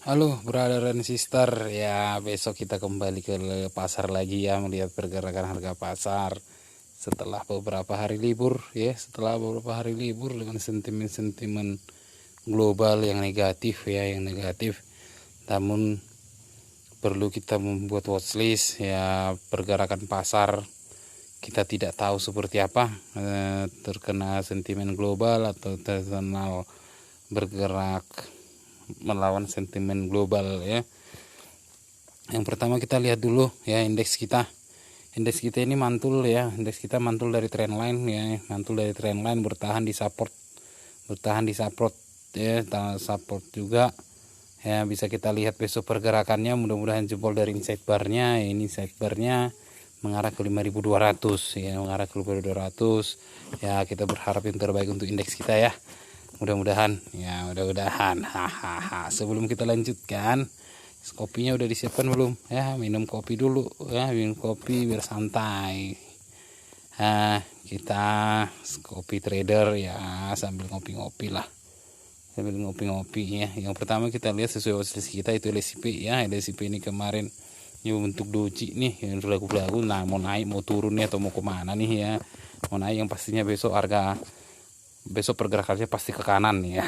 Halo brother dan sister, ya besok kita kembali ke pasar lagi ya, melihat pergerakan harga pasar setelah beberapa hari libur ya, dengan sentimen-sentimen global yang negatif ya, namun perlu kita membuat watchlist ya. Pergerakan pasar kita tidak tahu seperti apa, terkena sentimen global atau terkenal bergerak melawan sentimen global ya. Yang pertama kita lihat dulu ya indeks kita. Indeks kita ini mantul ya, indeks kita mantul dari trendline ya, bertahan di support, ya, support juga ya. Bisa kita lihat besok pergerakannya, mudah-mudahan jebol dari inside barnya. Ini inside barnya mengarah ke 5200 ya, ya. Kita berharap yang terbaik untuk indeks kita ya, mudah-mudahan. Hahaha. Sebelum kita lanjutkan, kopinya udah disiapkan belum ya? Minum kopi dulu ya, minum kopi biar santai. Kita kopi trader ya, sambil ngopi-ngopi ya. Yang pertama kita lihat sesuai watchlist kita itu LSIP ya. LSIP ini kemarin ini bentuk doji nih, yang lagu-lagu. Nah, mau naik mau turun nih, atau mau kemana nih ya? Mau naik yang pastinya besok pergerakannya pasti ke kanan ya.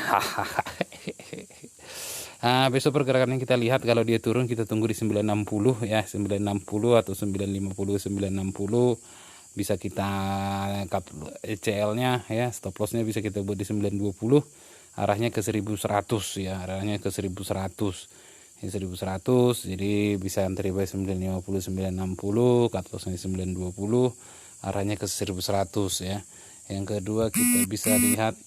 Besok pergerakan yang kita lihat, kalau dia turun kita tunggu di 960 ya, 960 atau 950, 960. Bisa kita cut ECL-nya ya, stop loss-nya bisa kita buat di 920, arahnya ke 1100 ya, ini 1100. Jadi bisa antri by 950, 960, cut loss-nya 920, arahnya ke 1100 ya. Yang kedua kita bisa lihat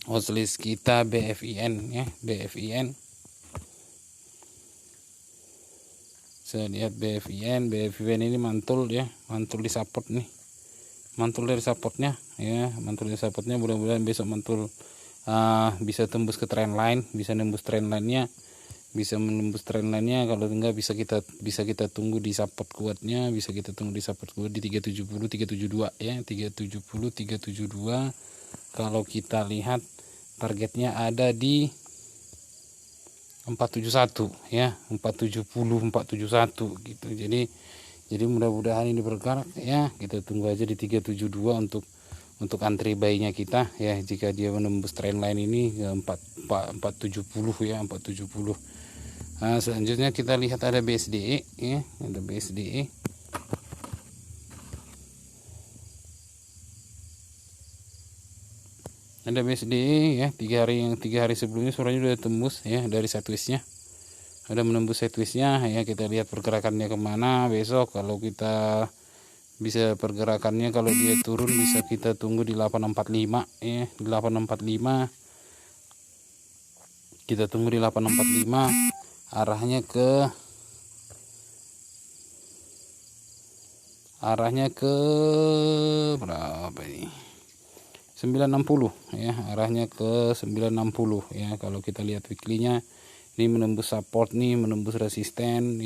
watchlist kita BFIN ya, BFIN. Saya lihat BFIN ini mantul ya, mantul di support nih, mantul dari supportnya ya, mudah-mudahan besok mantul, bisa tembus ke trendline, bisa menembus trendline-nya, kalau enggak bisa kita tunggu di support kuatnya, di 370, 372 ya, 370, 372. Kalau kita lihat targetnya ada di 471 ya, 470, 471 gitu. Jadi mudah-mudahan ini bergerak ya. Kita tunggu aja di 372 untuk antri buy-nya kita ya. Jika dia menembus trendline ini ke 470 ya, 470. Selanjutnya kita lihat ada BSDE ya, ada BSDE. Ada BSDE ya, 3 hari sebelumnya suaranya sudah tembus ya, dari sideways-nya udah menembus sideways-nya ya. Kita lihat pergerakannya kemana besok. Kalau kita bisa pergerakannya, kalau dia turun bisa kita tunggu di 845 ya, di 845. Kita tunggu di 845, arahnya ke berapa ini, 960 ya, arahnya ke 960 ya. Kalau kita lihat weekly-nya ini menembus support nih, menembus resisten,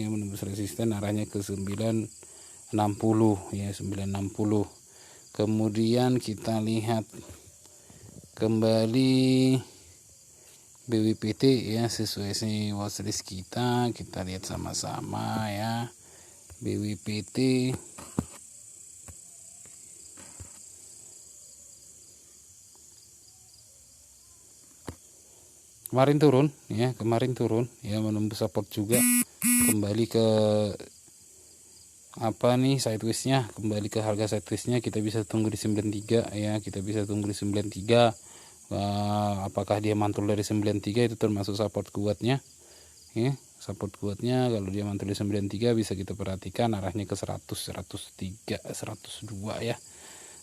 arahnya ke 960 ya, 960. Kemudian kita lihat kembali BWPT ya, sesuai watchlist kita lihat sama-sama ya. BWPT kemarin turun ya, menembus support juga, kembali ke sideways-nya, kembali ke harga sideways-nya. Kita bisa tunggu di 93 ya, apakah dia mantul dari 93 itu termasuk support kuatnya ya. Kalau dia mantul di 93 bisa kita perhatikan arahnya ke 100, 103, 102 ya,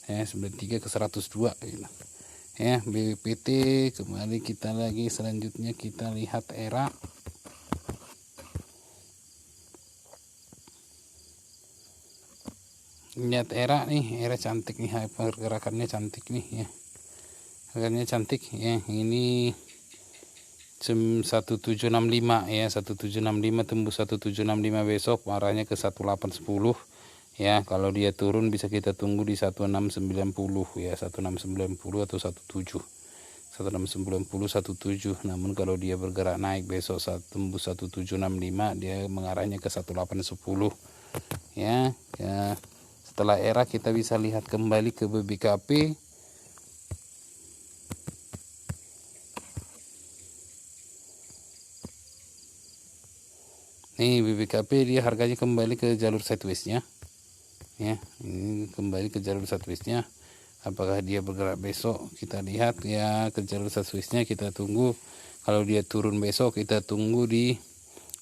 93 ke 102 gitu ya. BWPT kembali kita lagi. Selanjutnya kita lihat ERA. Lihat ERA nih, ERA cantik nih, pergerakannya cantik nih ya, ini 1765 ya, 1765 tembus 1765 besok, arahnya ke 1810 ya. Kalau dia turun bisa kita tunggu di 1690 ya, 1690 atau 17 1690 17. Namun kalau dia bergerak naik besok tembus 1765, dia mengarahnya ke 1810 ya. Setelah era kita bisa lihat kembali ke BBKP. Nih BBKP dia harganya kembali ke jalur sideways-nya ya, ini kembali ke jalur sideways-nya. Apakah dia bergerak besok, kita lihat ya ke jalur sideways-nya, kita tunggu. Kalau dia turun besok kita tunggu di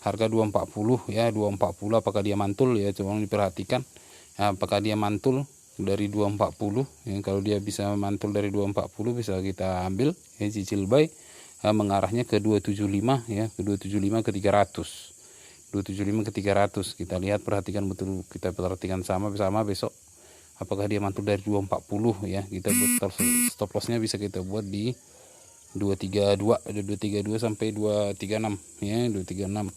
harga 240 ya, 240 apakah dia mantul ya, coba diperhatikan ya, apakah dia mantul dari 240 ya. Kalau dia bisa mantul dari 240 bisa kita ambil ya, cicil buy ya, mengarahnya ke 275 ya, ke 275 ke 300. 275 ke 300 kita lihat, perhatikan betul, kita perhatikan sama-sama besok apakah dia mantul dari 240 ya. Kita buat stop lossnya bisa kita buat di 232 sampai 236 ya, 236.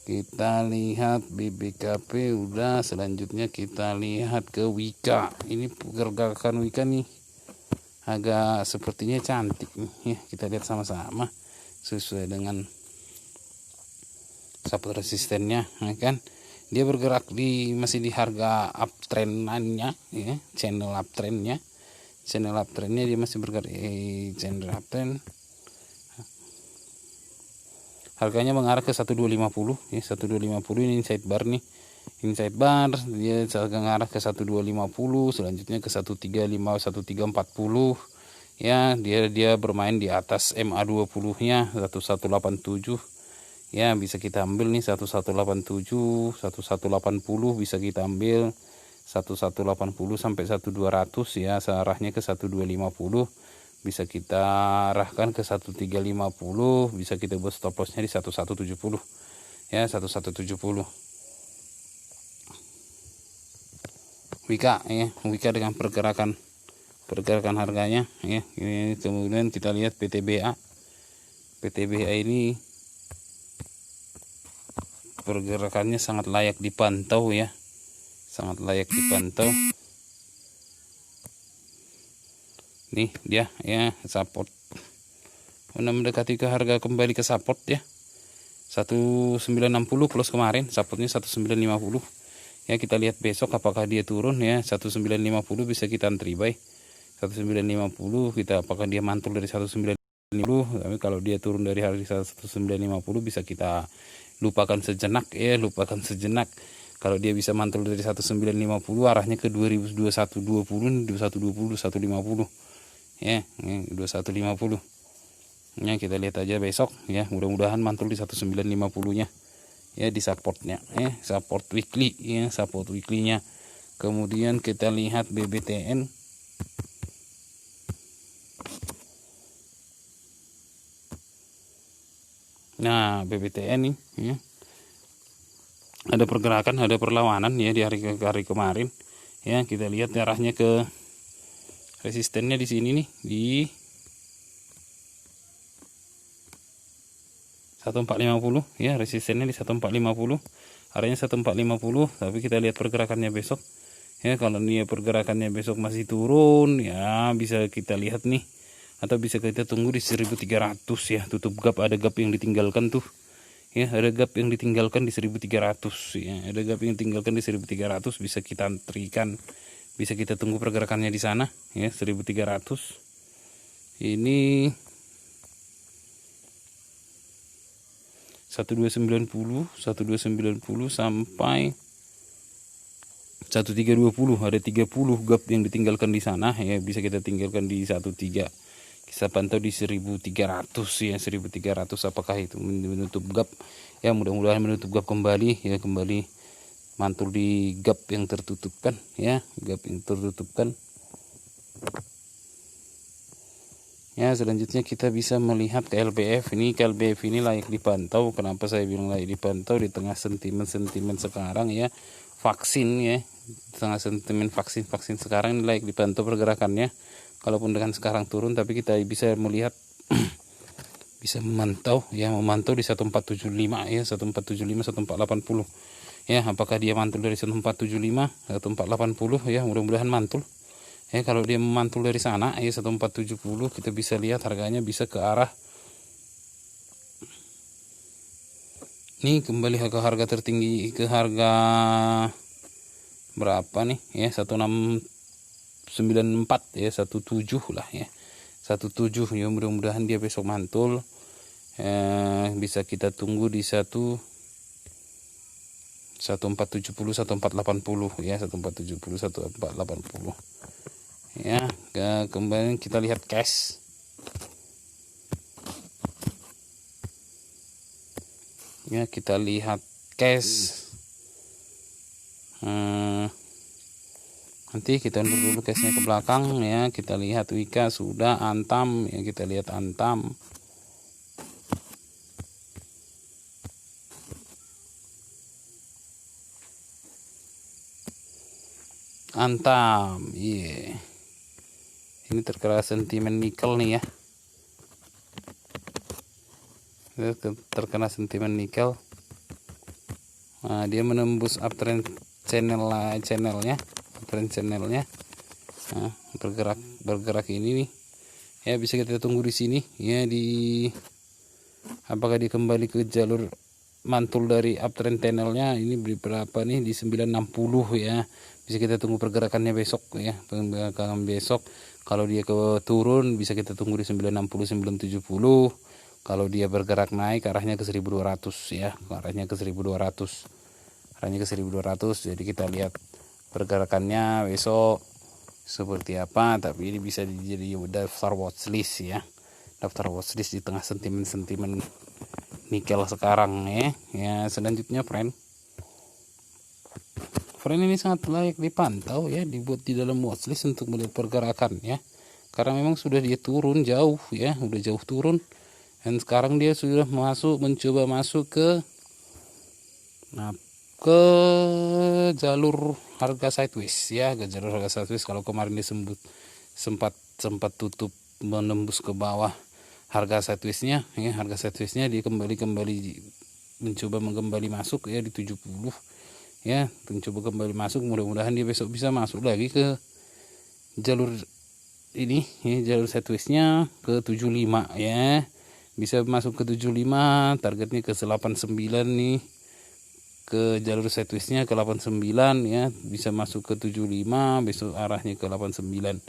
Kita lihat BBKP udah, selanjutnya kita lihat ke Wika. Ini pergerakan Wika nih agak sepertinya cantik nih ya, kita lihat sama-sama sesuai dengan support resistennya ya kan. Dia bergerak masih di harga uptrendnya ya, channel uptrendnya dia masih bergerak channel uptrend. Harganya mengarah ke 1250 ya, 1250 ini inside bar nih, inside bar dia mengarah ke 1250, selanjutnya ke 135 1340 ya. Dia bermain di atas MA20 nya 1187 ya, bisa kita ambil nih 1187 1180 bisa kita ambil 1180 sampai 1200 ya, searahnya ke 1250 bisa kita arahkan ke 1350, bisa kita buat stop lossnya di 1170 ya, 1170 Wika ya. Wika dengan pergerakan harganya ya. Ini kemudian kita lihat PTBA ini pergerakannya sangat layak dipantau ya, sangat layak dipantau. Nih dia ya, support mendekati ke harga kembali ke support ya, 1960 plus kemarin supportnya 1950 ya. Kita lihat besok apakah dia turun ya, 1950 bisa kita entry buy 1950 kita, apakah dia mantul dari 1950. Tapi kalau dia turun dari harga 1950 bisa kita lupakan sejenak ya, lupakan sejenak. Kalau dia bisa mantul dari 1950 arahnya ke 2120 2150 ya, 2150 ya. Kita lihat aja besok ya, mudah-mudahan mantul di 1950 nya ya, di supportnya ya, support weekly ya, support weekly nya. Kemudian kita lihat BBTN. Nah BBTN nih ya, ada pergerakan, ada perlawanan ya di hari kemarin ya. Kita lihat arahnya ke resistennya di sini nih, di 1450 ya, resistennya di 1450, arahnya 1450. Tapi kita lihat pergerakannya besok ya, kalau dia pergerakannya besok masih turun ya, bisa kita lihat nih, atau bisa kita tunggu di 1300 ya, tutup gap. Ada gap yang ditinggalkan tuh ya, ada gap yang ditinggalkan di 1300 ya, ada gap yang ditinggalkan di 1300, bisa kita antrikan, bisa kita tunggu pergerakannya di sana ya, 1300. Ini 1290 sampai 1320, ada 30 gap yang ditinggalkan di sana ya, bisa kita tinggalkan di 13. Kita pantau di 1300 ya, 1300 apakah itu menutup gap ya, mudah-mudahan menutup gap kembali ya, kembali mantul di gap yang tertutupkan ya, gap yang tertutupkan ya. Selanjutnya kita bisa melihat KLBF ini. KLBF ini layak dipantau. Kenapa saya bilang layak dipantau? Di tengah sentimen sekarang ya, vaksin ya, di tengah sentimen vaksin sekarang ini layak dipantau pergerakannya. Kalaupun dengan sekarang turun, tapi kita bisa melihat bisa memantau ya, memantau di 1475 ya, 1475 1480 ya. Apakah dia mantul dari 1475 1480 ya, mudah-mudahan mantul Kalau dia memantul dari sana 1470, kita bisa lihat harganya bisa ke arah nih, kembali ke harga tertinggi, ke harga berapa nih 1694 17 lah 17 ya. Mudah-mudahan dia besok mantul, bisa kita tunggu di 1470 1480 1470 1480 kembali kita lihat cash. Kita lihat cash. Nanti kita undur dulu cashnya ke belakang kita lihat Wika sudah, Antam kita lihat Antam. Ini terkena sentimen nikel nih terkena sentimen nikel. Dia menembus uptrend channelnya bergerak ini nih bisa kita tunggu di sini apakah dia kembali ke jalur mantul dari uptrend channelnya. Ini berapa nih, di 960 bisa kita tunggu pergerakannya besok pergerakan besok. Kalau dia ke turun bisa kita tunggu di 960 970. Kalau dia bergerak naik arahnya ke 1200 arahnya ke 1200. Jadi kita lihat pergerakannya besok seperti apa. Tapi ini bisa jadi daftar watchlist daftar watchlist di tengah sentimen nikel sekarang selanjutnya friend ini sangat layak dipantau dibuat di dalam watchlist untuk melihat pergerakan karena memang sudah dia turun jauh udah jauh turun, dan sekarang dia sudah mencoba masuk ke jalur harga sideways ke jalur harga sideways. Kalau kemarin dia sempat tutup menembus ke bawah harga sidewaysnya harga sidewaysnya dia kembali mencoba masuk di 70 mencoba kembali masuk. Mudah-mudahan dia besok bisa masuk lagi ke jalur ini jalur sidewaysnya ke 75 bisa masuk ke 75, targetnya ke 89 nih, ke jalur sidewaysnya ke 89 bisa masuk ke 75, besok arahnya ke 89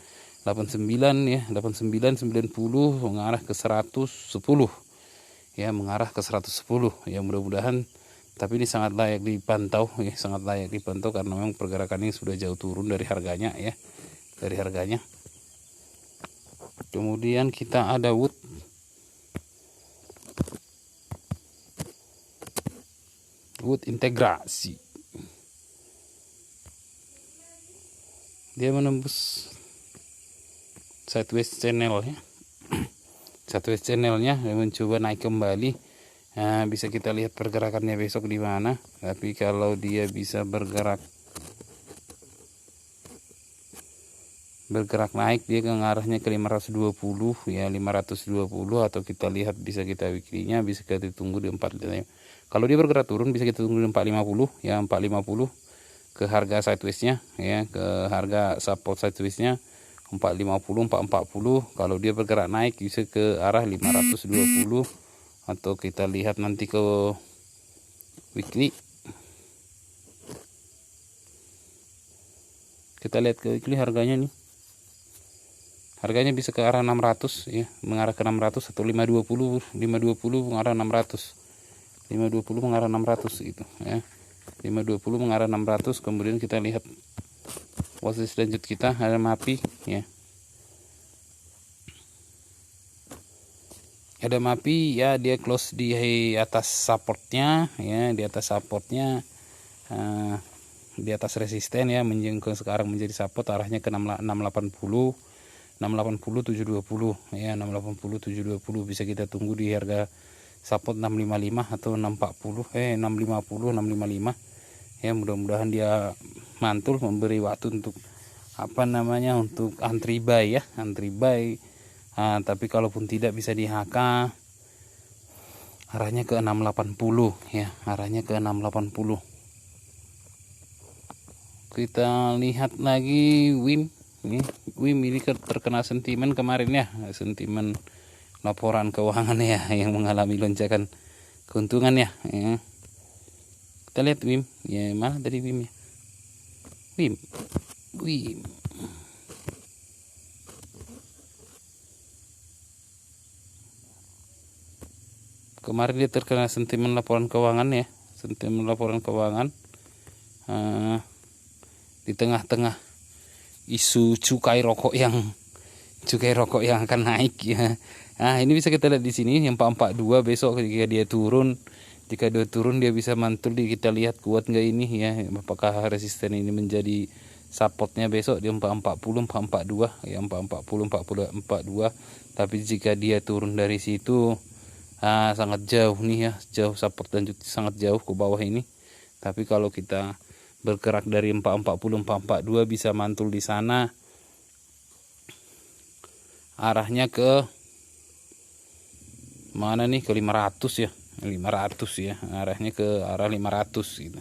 90 mengarah ke 110 mengarah ke 110 mudah-mudahan. Tapi ini sangat layak dipantau karena memang pergerakannya sudah jauh turun dari harganya Kemudian kita ada Wood integrasi, dia menembus sideways channelnya mencoba naik kembali. Bisa kita lihat pergerakannya besok di mana. Tapi kalau dia bisa bergerak naik, dia ke arahnya ke 520 atau kita lihat bisa kita weekly-nya bisa kita tunggu di 4. Kalau dia bergerak turun bisa kita tunggu di 450 450 ke harga sideways-nya ke harga support sideways-nya 450 440. Kalau dia bergerak naik bisa ke arah 520 atau kita lihat nanti ke weekly. Kita lihat ke weekly harganya nih. Harganya bisa ke arah 600 mengarah ke 600 atau 520 mengarah 600. 520 mengarah 600 gitu 520 mengarah 600. Kemudian kita lihat watchlist lanjut kita ada MAPI Ada MAPI dia close di atas supportnya di atas supportnya, di atas resisten menjengkel sekarang menjadi support, arahnya ke 680 720 680 720 bisa kita tunggu di harga support 655 atau 655 mudah-mudahan dia mantul memberi waktu untuk untuk antri buy tapi kalaupun tidak bisa di HK arahnya ke 680 arahnya ke 680. Kita lihat lagi WIN Ini terkena sentimen kemarin ya, sentimen laporan keuangan ya yang mengalami lonjakan keuntungan ya. Kita lihat WIM ya, mana tadi WIM ya? WIM. Kemarin dia terkena sentimen laporan keuangan ya, sentimen laporan keuangan di tengah-tengah isu cukai rokok yang akan naik ya. Nah, ini bisa kita lihat di sini yang 442 besok ketika dia turun. Jika dia turun dia bisa mantul, kita lihat kuat nggak ini ya. Apakah resisten ini menjadi supportnya besok di 440, 442 ya, 440, 442. Tapi jika dia turun dari situ sangat jauh nih ya, jauh support dan sangat jauh ke bawah ini. Tapi kalau kita bergerak dari 440, 442 bisa mantul di sana, arahnya ke mana nih, ke 500 ya, 500 ya, arahnya ke arah 500 gitu,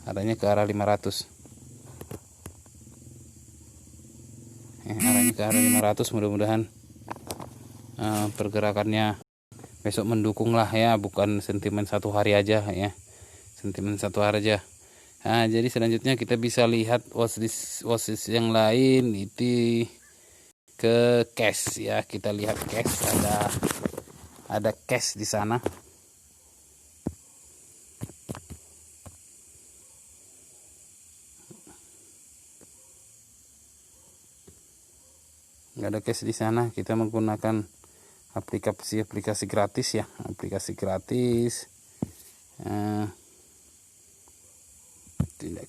arahnya ke arah 500 arahnya ke arah 500. Mudah-mudahan pergerakannya besok mendukung lah ya, bukan sentimen satu hari aja ya, sentimen satu hari aja. Nah, jadi selanjutnya kita bisa lihat watchlist yang lain itu ke cash ya. Kita lihat cash, ada cash di sana. Nggak ada cash di sana. Kita menggunakan aplikasi gratis ya, aplikasi gratis. Tidak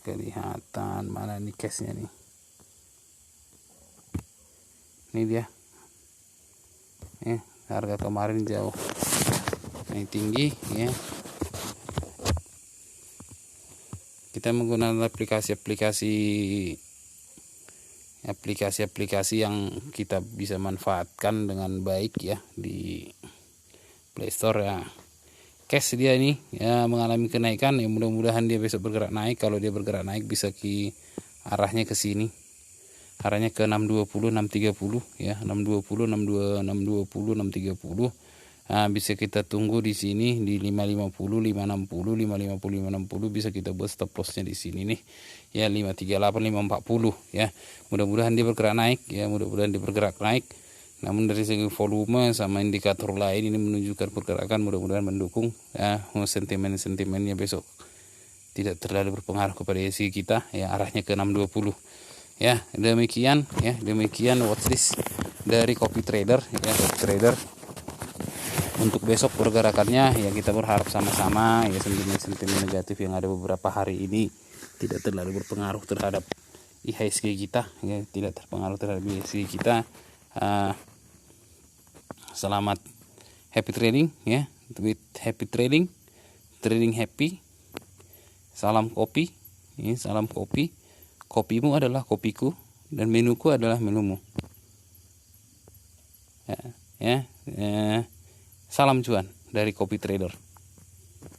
kelihatan mana nih cashnya nih. Ini dia harga kemarin jauh naik tinggi ya. Kita menggunakan aplikasi yang kita bisa manfaatkan dengan baik ya di Play Store ya. Cash dia ini ya mengalami kenaikan ya, mudah-mudahan dia besok bergerak naik. Kalau dia bergerak naik bisa arahnya ke sini, arahnya ke 620, 630 ya, 620, 620, 630. Nah, bisa kita tunggu di sini di 550, 560, 550, 560, bisa kita buat stop lossnya di sini nih ya, 538, 540 ya. Mudah-mudahan dia bergerak naik ya, mudah-mudahan dia bergerak naik. Namun dari segi volume sama indikator lain ini menunjukkan pergerakan, mudah-mudahan mendukung ya. Sentimennya besok tidak terlalu berpengaruh kepada ISG kita ya, arahnya ke 620 ya. Demikian watchlist dari Copy Trader ya, Copy Trader untuk besok pergerakannya ya. Kita berharap sama-sama ya, sentimen negatif yang ada beberapa hari ini tidak terlalu berpengaruh terhadap IHSG kita ya, tidak terpengaruh terhadap IHSG kita. Selamat happy trading ya, with happy trading happy. Salam kopi ya, salam kopi. Kopimu adalah kopiku dan menuku adalah menumu ya. Salam cuan dari Copy Trader.